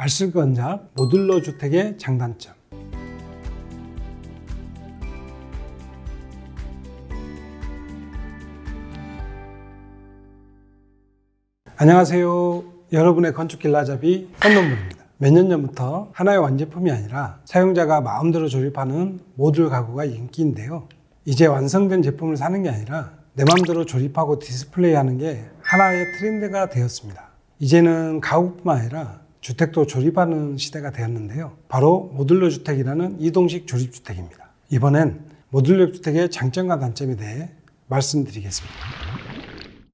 알쓸건작 모듈러 주택의 장단점. 안녕하세요. 여러분의 건축 길라잡이 헌논물입니다. 몇 년 전부터 하나의 완제품이 아니라 사용자가 마음대로 조립하는 모듈 가구가 인기인데요. 이제 완성된 제품을 사는 게 아니라 내 마음대로 조립하고 디스플레이하는 게 하나의 트렌드가 되었습니다. 이제는 가구뿐만 아니라 주택도 조립하는 시대가 되었는데요. 바로 모듈러 주택이라는 이동식 조립주택입니다. 이번엔 모듈러 주택의 장점과 단점에 대해 말씀드리겠습니다.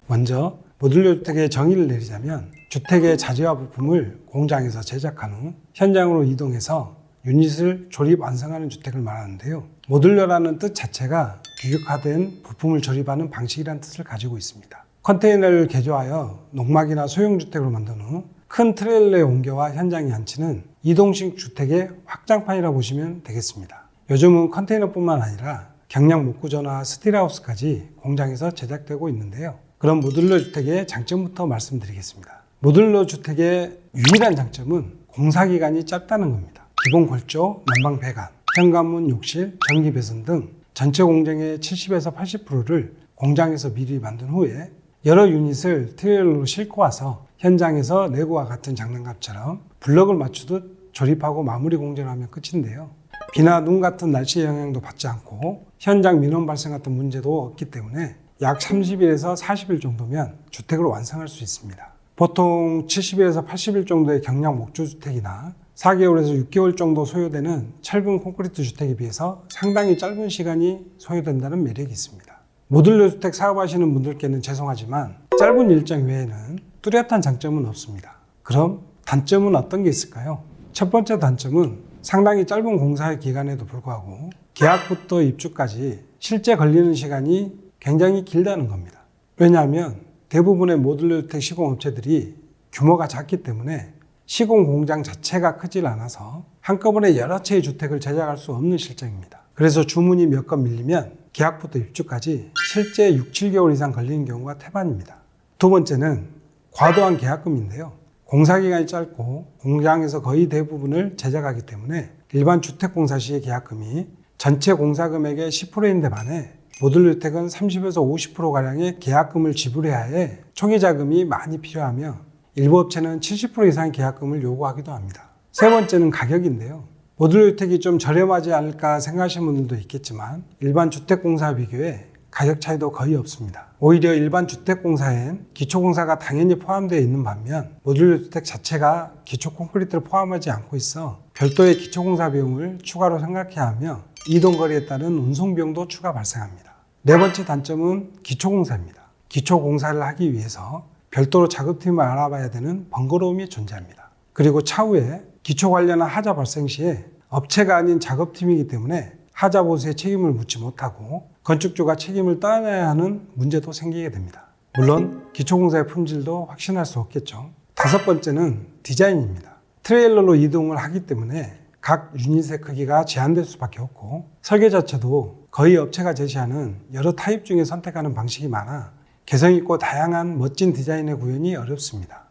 먼저 모듈러 주택의 정의를 내리자면 주택의 자재와 부품을 공장에서 제작한 후 현장으로 이동해서 유닛을 조립 완성하는 주택을 말하는데요. 모듈러라는 뜻 자체가 규격화된 부품을 조립하는 방식이라는 뜻을 가지고 있습니다. 컨테이너를 개조하여 농막이나 소형주택으로 만든 후 큰 트레일러에 옮겨와 현장에 앉히는 이동식 주택의 확장판이라고 보시면 되겠습니다. 요즘은 컨테이너뿐만 아니라 경량 목구조나 스틸하우스까지 공장에서 제작되고 있는데요. 그럼 모듈러 주택의 장점부터 말씀드리겠습니다. 모듈러 주택의 유일한 장점은 공사기간이 짧다는 겁니다. 기본 골조, 난방 배관, 현관문, 욕실, 전기 배선 등 전체 공정의 70에서 80%를 공장에서 미리 만든 후에 여러 유닛을 트레일러로 싣고 와서 현장에서 레고와 같은 장난감처럼 블럭을 맞추듯 조립하고 마무리 공정을 하면 끝인데요. 비나 눈 같은 날씨의 영향도 받지 않고 현장 민원 발생 같은 문제도 없기 때문에 약 30일에서 40일 정도면 주택을 완성할 수 있습니다. 보통 70일에서 80일 정도의 경량 목조주택이나 4개월에서 6개월 정도 소요되는 철분 콘크리트 주택에 비해서 상당히 짧은 시간이 소요된다는 매력이 있습니다. 모듈러 주택 사업하시는 분들께는 죄송하지만 짧은 일정 외에는 뚜렷한 장점은 없습니다. 그럼 단점은 어떤 게 있을까요? 첫 번째 단점은 상당히 짧은 공사 기간에도 불구하고 계약부터 입주까지 실제 걸리는 시간이 굉장히 길다는 겁니다. 왜냐하면 대부분의 모듈러 주택 시공업체들이 규모가 작기 때문에 시공 공장 자체가 크질 않아서 한꺼번에 여러 채의 주택을 제작할 수 없는 실정입니다. 그래서 주문이 몇 건 밀리면 계약부터 입주까지 실제 6, 7개월 이상 걸리는 경우가 태반입니다. 두 번째는 과도한 계약금인데요. 공사기간이 짧고 공장에서 거의 대부분을 제작하기 때문에 일반 주택공사 시의 계약금이 전체 공사금액의 10%인데 반해 모듈러 주택은 30에서 50%가량의 계약금을 지불해야 해 초기 자금이 많이 필요하며 일부 업체는 70% 이상의 계약금을 요구하기도 합니다. 세 번째는 가격인데요. 모듈러 주택이 좀 저렴하지 않을까 생각하시는 분들도 있겠지만 일반 주택공사와 비교해 가격 차이도 거의 없습니다. 오히려 일반 주택공사엔 기초공사가 당연히 포함되어 있는 반면 모듈러 주택 자체가 기초 콘크리트를 포함하지 않고 있어 별도의 기초공사 비용을 추가로 생각해야 하며 이동거리에 따른 운송비용도 추가 발생합니다. 네 번째 단점은 기초공사입니다. 기초공사를 하기 위해서 별도로 작업팀을 알아봐야 되는 번거로움이 존재합니다. 그리고 차후에 기초 관련한 하자 발생 시에 업체가 아닌 작업팀이기 때문에 하자 보수에 책임을 묻지 못하고 건축주가 책임을 떠나야 하는 문제도 생기게 됩니다. 물론 기초공사의 품질도 확신할 수 없겠죠. 다섯 번째는 디자인입니다. 트레일러로 이동을 하기 때문에 각 유닛의 크기가 제한될 수밖에 없고 설계 자체도 거의 업체가 제시하는 여러 타입 중에 선택하는 방식이 많아 개성있고 다양한 멋진 디자인의 구현이 어렵습니다.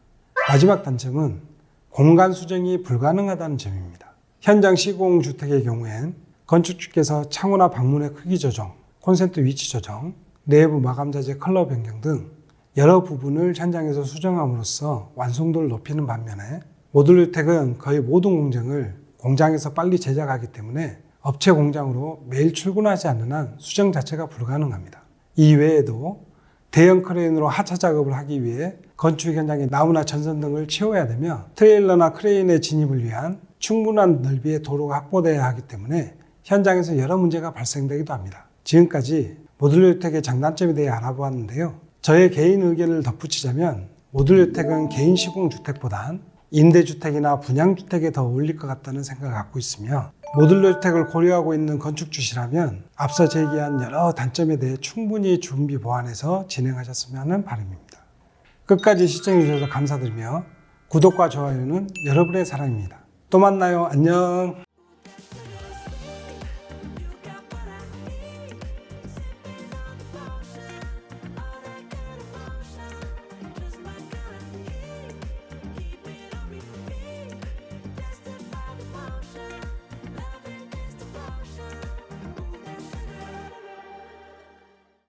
마지막 단점은 공간 수정이 불가능하다는 점입니다. 현장 시공주택의 경우엔 건축주께서 창호나 방문의 크기 조정, 콘센트 위치 조정, 내부 마감 자재 컬러 변경 등 여러 부분을 현장에서 수정함으로써 완성도를 높이는 반면에 모듈러 주택은 거의 모든 공정을 공장에서 빨리 제작하기 때문에 업체 공장으로 매일 출근하지 않는 한 수정 자체가 불가능합니다. 이 외에도 대형 크레인으로 하차 작업을 하기 위해 건축 현장에 나무나 전선 등을 채워야 되며 트레일러나 크레인의 진입을 위한 충분한 넓이의 도로가 확보되어야 하기 때문에 현장에서 여러 문제가 발생되기도 합니다. 지금까지 모듈러 주택의 장단점에 대해 알아보았는데요. 저의 개인 의견을 덧붙이자면 모듈러 주택은 개인 시공 주택보단 임대주택이나 분양주택에 더 어울릴 것 같다는 생각을 갖고 있으며 모듈러 주택을 고려하고 있는 건축주시라면 앞서 제기한 여러 단점에 대해 충분히 준비 보완해서 진행하셨으면 하는 바람입니다. 끝까지 시청해 주셔서 감사드리며 구독과 좋아요는 여러분의 사랑입니다. 또 만나요. 안녕.